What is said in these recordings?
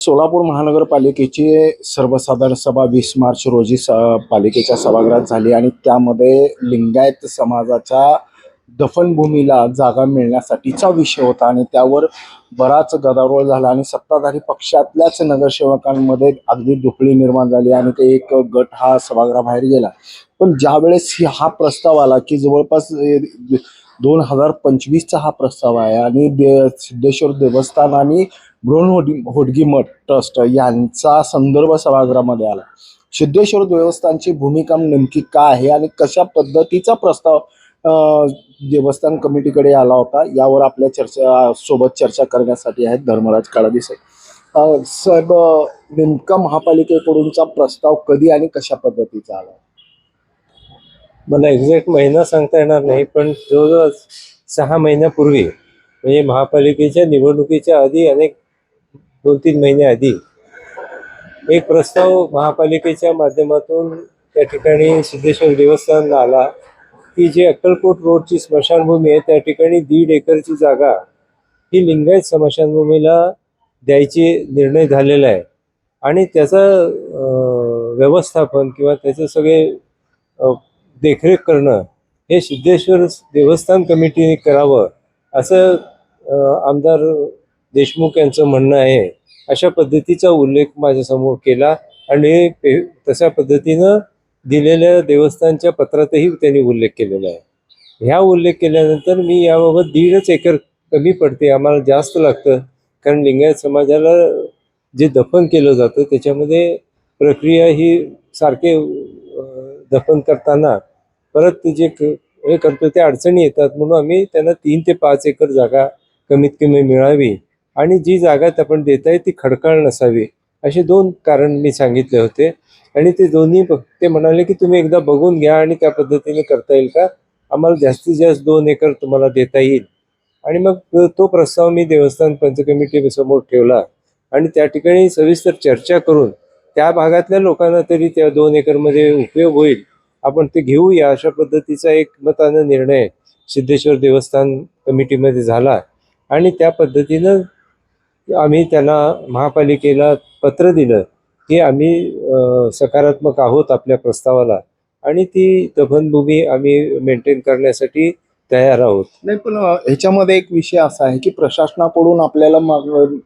सोलापूर महानगरपालिकेची सर्वसाधारण सभा 20 मार्च रोजी पालिकेच्या सभागृहात झाली आणि त्यामध्ये लिंगायत समाजाच्या दफनभूमीला जागा मिळण्यासाठीचा विषय होता आणि त्यावर बराच गदारोळ झाला आणि सत्ताधारी पक्षातल्याच नगरसेवकांमध्ये अगदी दुफळी निर्माण झाली आणि ते एक गट हा सभागृहाबाहेर गेला. पण ज्यावेळेस हा प्रस्ताव आला की जवळपास 2025चा हा प्रस्ताव आहे आणि सिद्धेश्वर देवस्थान आणि होडगी मठ ट्रस्ट यांचा संदर्भ सभागृहामध्ये आला. सिद्धेश्वर देवस्थानची भूमिका नेमकी काय आहे आणि कशा पद्धतीचा प्रस्ताव देवस्थान कमिटीकडे आला होता यावर आपल्या सोबत चर्चा करण्यासाठी आहेत धर्मराज काळादी साहेब. नेमका महापालिकेकडूनचा प्रस्ताव कधी आणि कशा पद्धतीचा आला? मला एक्झॅक्ट महिना सांगता येणार नाही, पण जवळजवळ 6 महिन्यापूर्वी म्हणजे महापालिकेच्या निवडणुकीच्या आधी 2-3 महिने आधी एक प्रस्ताव महापालिकेच्या माध्यमातून त्या ठिकाणी सिद्धेश्वर देवस्थानला आला की जे अक्कलकोट रोडची स्मशानभूमी आहे त्या ठिकाणी 1.5 एकरची जागा ही लिंगायत स्मशानभूमीला द्यायची निर्णय झालेला आहे आणि त्याचं व्यवस्थापन किंवा त्याचे सगळे देखरेख करणं हे सिद्धेश्वर देवस्थान कमिटीने करावं असं आमदार देशमुख यांचं म्हणणं आहे. अशा पद्धतीचा उल्लेख माझ्यासमोर केला आणि तशा पद्धतीनं दिलेल्या देवस्थानच्या पत्रातही त्यांनी उल्लेख केलेला आहे. ह्या उल्लेख केल्यानंतर मी याबाबत 1.5 एकर कमी पडते, आम्हाला जास्त लागतं, कारण लिंगायत समाजाला जे दफन केलं जातं त्याच्यामध्ये प्रक्रिया ही सारखे दफन करताना परत जे हे करतो त्या अडचणी येतात, म्हणून आम्ही त्यांना 3 ते 5 एकर जागा कमीत कमी मिळावी आणि जी जागा आपण देताय ती खडकाळ नसावी असे 2 कारण मी सांगितले होते. आणि ते दोन्ही ते म्हणाले की तुम्ही एकदा बघून घ्या आणि त्या पद्धतीने करता येईल का, आम्हाला जास्तीत जास्त 2 एकर तुम्हाला देता येईल. आणि मग तो प्रस्ताव मी देवस्थान पंच कमिटी समोर ठेवला आणि त्या ठिकाणी सविस्तर चर्चा करून त्या भागातल्या लोकांना तरी त्या 2 एकरमध्ये उपयोग होईल, आपण ते घेऊया अशा पद्धतीचा एक मतानं निर्णय सिद्धेश्वर देवस्थान कमिटीमध्ये झाला. आणि त्या पद्धतीनं आम्ही त्यांना महापालिकेला पत्र दिलं की आम्ही सकारात्मक आहोत आपल्या प्रस्तावाला आणि ती दफनभूमी आम्ही मेंटेन करण्यासाठी तयार आहोत. नाही, पण ह्याच्यामध्ये एक विषय असा आहे की प्रशासनाकडून आपल्याला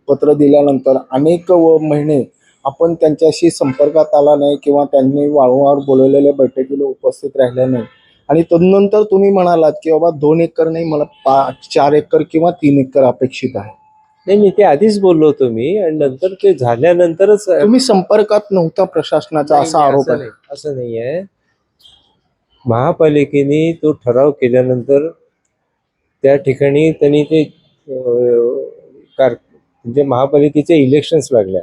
पत्र दिल्यानंतर अनेक महिने आपण त्यांच्याशी संपर्कात आला नाही किंवा त्यांनी वारंवार बोलवलेल्या बैठकीला उपस्थित राहिल्या नाही आणि तदनंतर तुम्ही म्हणालात की बाबा 2 एकर नाही, मला 4 एकर किंवा 3 एकर अपेक्षित आहे. नाही, मी ते आधीच बोललो होतो मी, आणि नंतर ते झाल्यानंतरच तुम्ही संपर्कात नव्हता प्रशासनाचा असा आरोप आहे. असं नाही आहे. महापालिकेने तो ठराव केल्यानंतर त्या ठिकाणी त्यांनी ते म्हणजे महापालिकेचे इलेक्शन्स लागल्या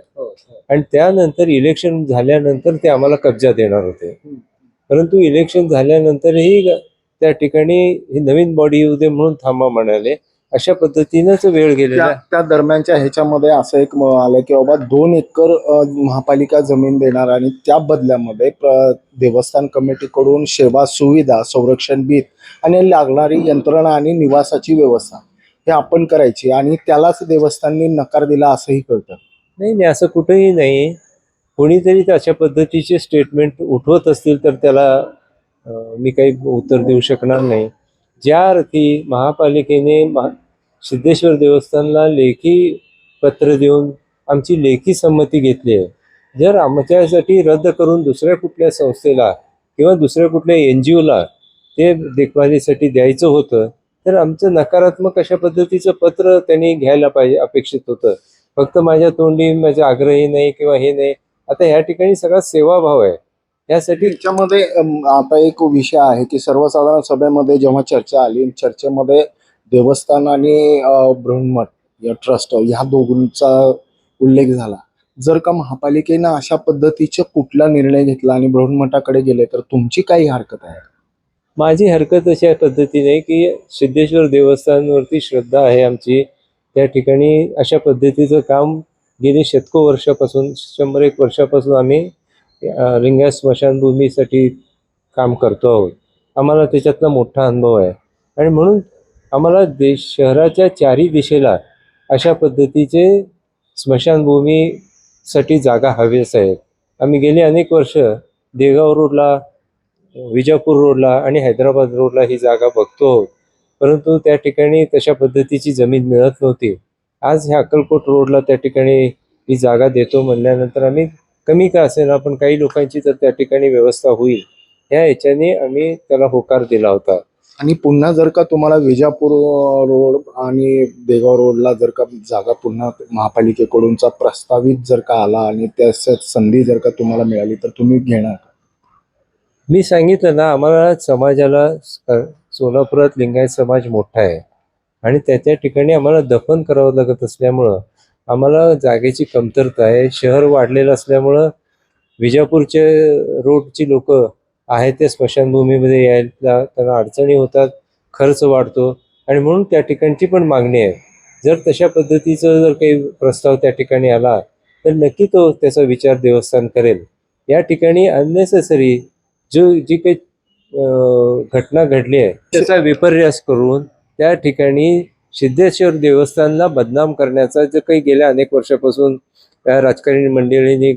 आणि त्यानंतर इलेक्शन झाल्यानंतर ते आम्हाला कब्जा देणार होते. परंतु इलेक्शन झाल्यानंतरही त्या ठिकाणी ही नवीन बॉडी येऊ दे म्हणून थांबा म्हणाले. अशा पद्धतीनंच वेळ गेलेला. त्या दरम्यानच्या ह्याच्यामध्ये असं एक आलं की बाबा 2 एकर महापालिका जमीन देणार आणि त्या बदल्यामध्ये देवस्थान कमिटीकडून सेवा सुविधा, संरक्षण भीत आणि लागणारी यंत्रणा आणि निवासाची व्यवस्था हे आपण करायची आणि त्यालाच देवस्थाननी नकार दिला असंही कळतं. नाही, असं कुठेही नाही. कोणीतरी अशा पद्धतीचे स्टेटमेंट उठवत असतील तर त्याला मी काही उत्तर देऊ शकणार नाही. ज्या अर्थी महापालिकेने सिद्धेश्वर देवस्थानला लेखी पत्र देऊन आमची लेखी संमती घेतली आहे, जर आमच्यासाठी रद्द करून दुसऱ्या कुठल्या संस्थेला किंवा दुसऱ्या कुठल्या NGOला ते देखभालीसाठी द्यायचं होतं तर आमचं नकारात्मक अशा पद्धतीचं पत्र त्यांनी घ्यायला पाहिजे, अपेक्षित होतं. फक्त माझ्या तोंडी माझे आग्रही नाही किंवा हे नाही. आता ह्या ठिकाणी सगळा सेवाभाव आहे. यासाठी त्याच्यामध्ये आता एक विषय आहे की सर्वसाधारण सभेमध्ये जेव्हा चर्चा आली, चर्चेमध्ये देवस्थान आणि बृहन्मठ या ट्रस्ट ह्या दोघांचा उल्लेख झाला. जर का महापालिकेनं अशा पद्धतीचा कुठला निर्णय घेतला आणि बृहन्मठाकडे गेले तर तुमची काही हरकत आहे? माझी हरकत अशा पद्धतीने की सिद्धेश्वर देवस्थानवरती श्रद्धा आहे आमची. त्या ठिकाणी अशा पद्धतीचं काम गेली शतको वर्षापासून 100-1 वर्षापासून आम्ही लिंगायत स्मशानभूमीसाठी काम करतो आहोत. आम्हाला त्याच्यातला मोठा अनुभव आहे आणि म्हणून आम्हाला शहराच्या 4ही दिशेला अशा पद्धतीचे स्मशानभूमी साठी जागा हव्याच आहेत. आम्ही गेली अनेक वर्ष देगाव रोडला, विजापूर रोडला आणि हैदराबाद रोडला ही जागा बघतो, परंतु त्या ठिकाणी तशा पद्धतीची जमीन मिळत नव्हती. आज ह्या अक्कलकोट रोडला त्या ठिकाणी ही जागा देतो म्हणल्यानंतर आम्ही कमी का असेना पण काही लोकांची तर त्या ठिकाणी व्यवस्था होईल ह्या ह्याच्याने आम्ही त्याला होकार दिला होता. आणि पुन्हा जर का तुम्हाला विजापूर रोड आणि देगाव रोडला जर का जागा पुन्हा महापालिकेकडूनचा प्रस्तावित जर का आला आणि त्याच्यात संधी जर का तुम्हाला मिळाली तर तुम्ही घेणार का? मी सांगितलं ना, आम्हाला समाजाला सोलापुरात लिंगायत समाज मोठा आहे आणि त्या ठिकाणी आम्हाला दफन करावं लागत असल्यामुळं आम्हाला जागेची कमतरता आहे. शहर वाढलेलं असल्यामुळं विजापूरचे रोडची लोक आहेत ते स्मशानभूमीमध्ये यायला त्यांना अडचणी होतात, खर्च वाढतो आणि म्हणून त्या ठिकाणची पण मागणी आहे. जर तशा पद्धतीचा जर काही प्रस्ताव त्या ठिकाणी आला तर नक्की तो त्याचा विचार देवस्थान करेल. या ठिकाणी अननेसेसरी जी काही घटना घडली आहे त्याचा विपर्यास करून त्या ठिकाणी सिद्धेश्वर देवस्थानला बदनाम करण्याचा जे काही गेल्या अनेक वर्षापासून त्या राजकारणी मंडळींनी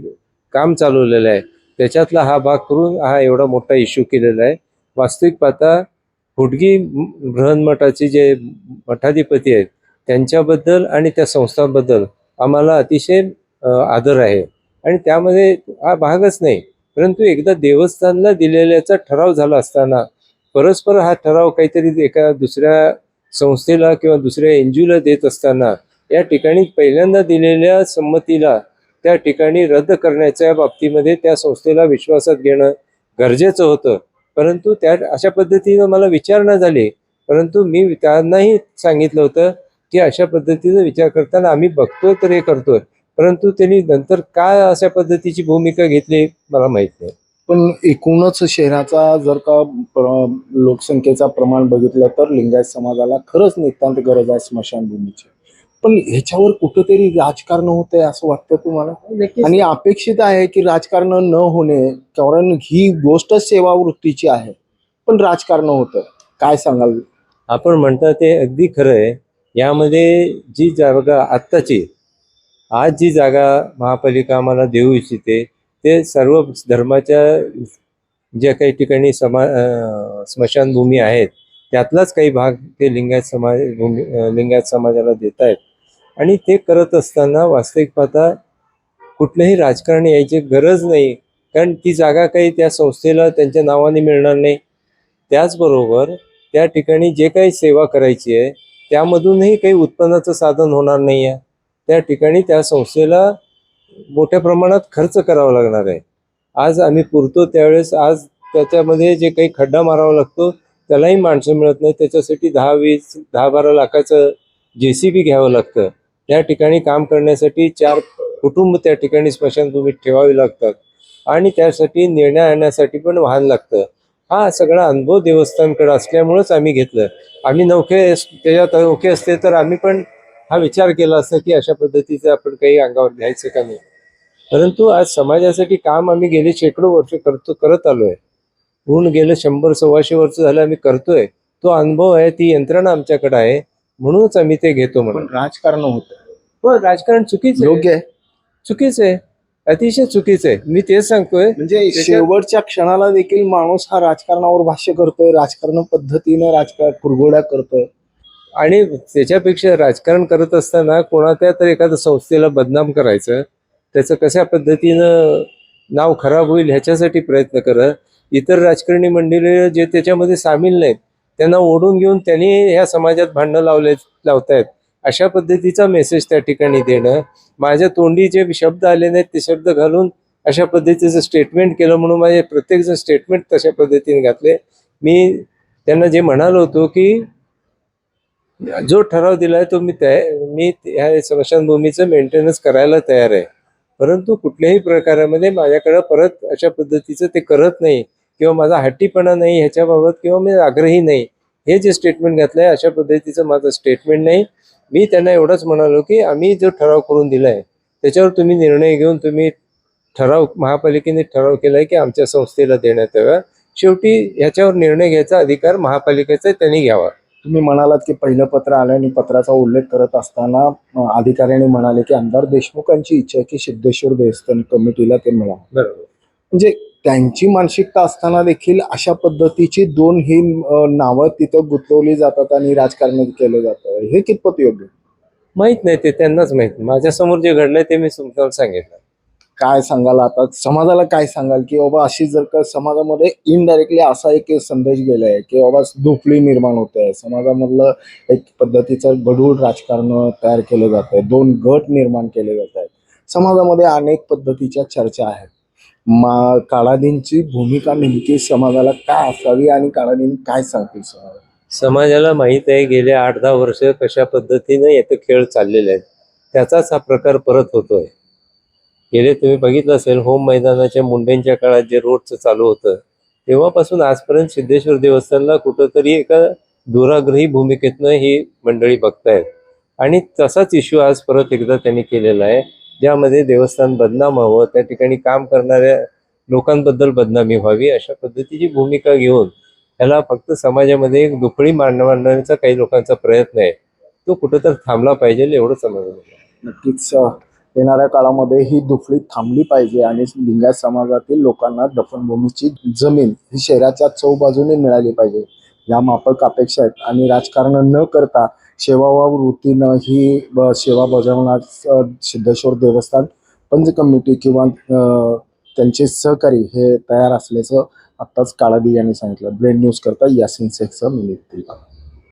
काम चालवलेलं आहे त्याच्यातला हा भाग करून हा एवढा मोठा इश्यू केलेला आहे. वास्तविक पाहता हुडगी बृहन्मठाचे जे मठाधिपती आहेत त्यांच्याबद्दल आणि त्या संस्थांबद्दल आम्हाला अतिशय आदर आहे आणि त्यामध्ये हा भागच नाही. परंतु एकदा देवस्थानला दिलेल्याचा ठराव झाला असताना परस्पर हा ठराव काहीतरी एका दुसऱ्या संस्थेला किंवा दुसऱ्या एनजीओला देत असताना या ठिकाणी पहिल्यांदा दिलेल्या संमतीला त्या ठिकाणी रद्द करण्याच्या बाबतीमध्ये त्या संस्थेला विश्वासात घेणं गरजेचं होतं. परंतु त्या अशा पद्धतीनं मला विचारणा झाली, परंतु मी त्यांनाही सांगितलं होतं की अशा पद्धतीचा विचार करताना आम्ही बघतोय तर हे करतोय, परंतु त्यांनी नंतर काय अशा पद्धतीची भूमिका घेतली मला माहित नाही. पण एकूणच शहराचा जर का लोकसंख्येचा प्रमाण बघितलं तर लिंगायत समाजाला खरंच नितांत गरज आहे स्मशानभूमीची. पण ह्याच्यावर कुठेतरी राजकारण होतंय असं वाटतं तुम्हाला? आणि अपेक्षित आहे की राजकारण न होणे, कारण ही गोष्ट सेवावृत्तीची आहे पण राजकारण होतं. काय सांगाल? आपण म्हणता ते अगदी खरं आहे. यामध्ये जी जागा आत्ताची आज जी जागा महापालिका आम्हाला देऊ इच्छिते ते सर्व धर्माच्या ज्या काही ठिकाणी स्मशानभूमी आहेत त्यातलाच काही भाग ते लिंगायत समाजाला देत आहेत आणि ते करत असताना वास्तविक पाहता कुठलंही राजकारण यायची गरज नाही, कारण ती जागा काही त्या संस्थेला त्यांच्या नावाने मिळणार नाही. त्याचबरोबर त्या ठिकाणी जे काही सेवा करायची आहे त्यामधूनही काही उत्पन्नाचं साधन होणार नाही आहे. त्या ठिकाणी त्या संस्थेला मोठ्या प्रमाणात खर्च करावा लागणार आहे. आज आम्ही पुरतो त्यावेळेस आज त्याच्यामध्ये जे काही खड्डा मारावा लागतो त्यालाही माणसं मिळत नाही. त्याच्यासाठी 10-12 लाखाचं JCB घ्यावं लागतं. त्या ठिकाणी काम करण्यासाठी 4 कुटुंब त्या ठिकाणी स्मशानभूमीत ठेवावी लागतात आणि त्यासाठी नेण्या आणण्यासाठी पण वाहन लागतं. हा सगळा अनुभव देवस्थानकडे असल्यामुळंच आम्ही घेतलं. आम्ही त्याच्यात नौके असते तर आम्ही पण हा विचार केला असता की अशा पद्धतीचं आपण काही अंगावर घ्यायचं का नाही. परंतु आज समाजासाठी काम आम्ही गेले शेकडो वर्ष करत आलोय. होऊन गेलं 100-125 वर्ष झालं आम्ही करतोय. तो अनुभव आहे, ती यंत्रणा आमच्याकडे आहे, म्हणूनच आम्ही ते घेतो. पण म्हणून राजकारण होतं. पण राजकारण चुकीचं योग्य आहे. चुकीचं आहे, अतिशय चुकीचं आहे. मी तेच सांगतोय. म्हणजे शेवटच्या क्षणाला देखील माणूस हा राजकारणावर भाष्य करतोय, राजकारण पद्धतीनं राजकारण कुरघोड्या करतोय. आणि त्याच्यापेक्षा राजकारण करत असताना कोणाच्या तर एखाद्या संस्थेला बदनाम करायचं, त्याचं कशा पद्धतीनं नाव खराब होईल ह्याच्यासाठी प्रयत्न करत इतर राजकारणी मंडळी जे त्याच्यामध्ये सामील नाहीत त्यांना ओढून घेऊन त्यांनी ह्या समाजात भांडणं लावतायत अशा पद्धतीचा मेसेज त्या ठिकाणी देणं. माझ्या तोंडी जे शब्द आले नाहीत ते शब्द घालून अशा पद्धतीचं स्टेटमेंट केलं म्हणून माझे प्रत्येकजण स्टेटमेंट तशा पद्धतीने घातले. मी त्यांना जे म्हणालो होतो की जो ठराव दिलाय तो मी ह्या स्मशानभूमीचं मेंटेनन्स करायला तयार आहे, परंतु कुठल्याही प्रकारामध्ये माझ्याकडे परत अशा पद्धतीचं ते करत नाही किंवा माझा हट्टीपणा नाही ह्याच्याबाबत किंवा मी आग्रही नाही. हे जे स्टेटमेंट घातलंय अशा पद्धतीचं माझं स्टेटमेंट नाही. मी त्यांना एवढंच म्हणालो की आम्ही जो ठराव करून दिलाय त्याच्यावर तुम्ही निर्णय घेऊन तुम्ही महापालिकेने ठराव केलाय की आमच्या संस्थेला देण्यात यावा. शेवटी ह्याच्यावर निर्णय घ्यायचा अधिकार महापालिकेचा त्यांनी घ्यावा. तुम्ही म्हणालात की पहिलं पत्र आलं आणि पत्राचा उल्लेख करत असताना अधिकाऱ्यांनी म्हणाले की आमदार देशमुखांची इच्छा आहे की सिद्धेश्वर देवस्थान कमिटीला ते मिळावं. बरोबर. म्हणजे त्यांची मानसिकता असताना देखील अशा पद्धतीची दोन ही नावं तिथं गुंतवली जातात आणि राजकारण केलं जातं, हे कितपत योग्य? माहित नाही, ते त्यांनाच माहित. माझ्यासमोर जे घडलंय ते मी तुम्हाला सांगितलं. काय सांगाल आता समाजाला, काय सांगाल की बाबा अशी जर का समाजामध्ये इनडायरेक्टली असा एक संदेश गेलाय की बाबा दुफळी निर्माण होते आहे समाजामधलं, एक पद्धतीचं गढूळ राजकारण तयार केलं जात आहे, दोन गट निर्माण केले जात आहेत, समाजामध्ये अनेक पद्धतीच्या चर्चा आहेत. काळादींची भूमिका नेमकी समाजाला काय असावी आणि काळादीन काय सांगतील समाजाला? समाजाला माहित आहे गेल्या 8-10 वर्ष कशा पद्धतीने येथे खेळ चाललेले आहेत. त्याचाच हा प्रकार परत होतोय. गेले तुम्ही बघितलं असेल होम मैदानाच्या मुंडेंच्या काळात जे रोडचं चालू होतं, तेव्हापासून आजपर्यंत सिद्धेश्वर देवस्थानला कुठंतरी एका दुराग्रही भूमिकेतनं ही मंडळी बघतायत. आणि तसाच इश्यू आज परत एकदा त्यांनी केलेला आहे, ज्यामध्ये देवस्थान बदनाम व्हावं, त्या ठिकाणी काम करणाऱ्या लोकांबद्दल बदनामी व्हावी, अशा पद्धतीची भूमिका घेऊन ह्याला फक्त समाजामध्ये एक दुफळी मांडण्याचा काही लोकांचा प्रयत्न आहे. तो कुठंतरी थांबला पाहिजे एवढं समजलं. नक्कीच येणाऱ्या काळामध्ये ही दुफळी थांबली पाहिजे आणि लिंगायत समाजातील लोकांना दफनभूमीची जमीन ही शहराच्या चौबाजूने मिळाली पाहिजे, या माफक अपेक्षा आहेत. आणि राजकारण न करता सेवाभाव वृत्तीनं ही सेवा बजावणार सिद्धेश्वर देवस्थान पंच कमिटी किंवा त्यांचे सहकारी हे तयार असल्याचं आत्ताच काळादी यांनी सांगितलं. ब्रेन न्यूज करता यासिन शेखचा मिनिट.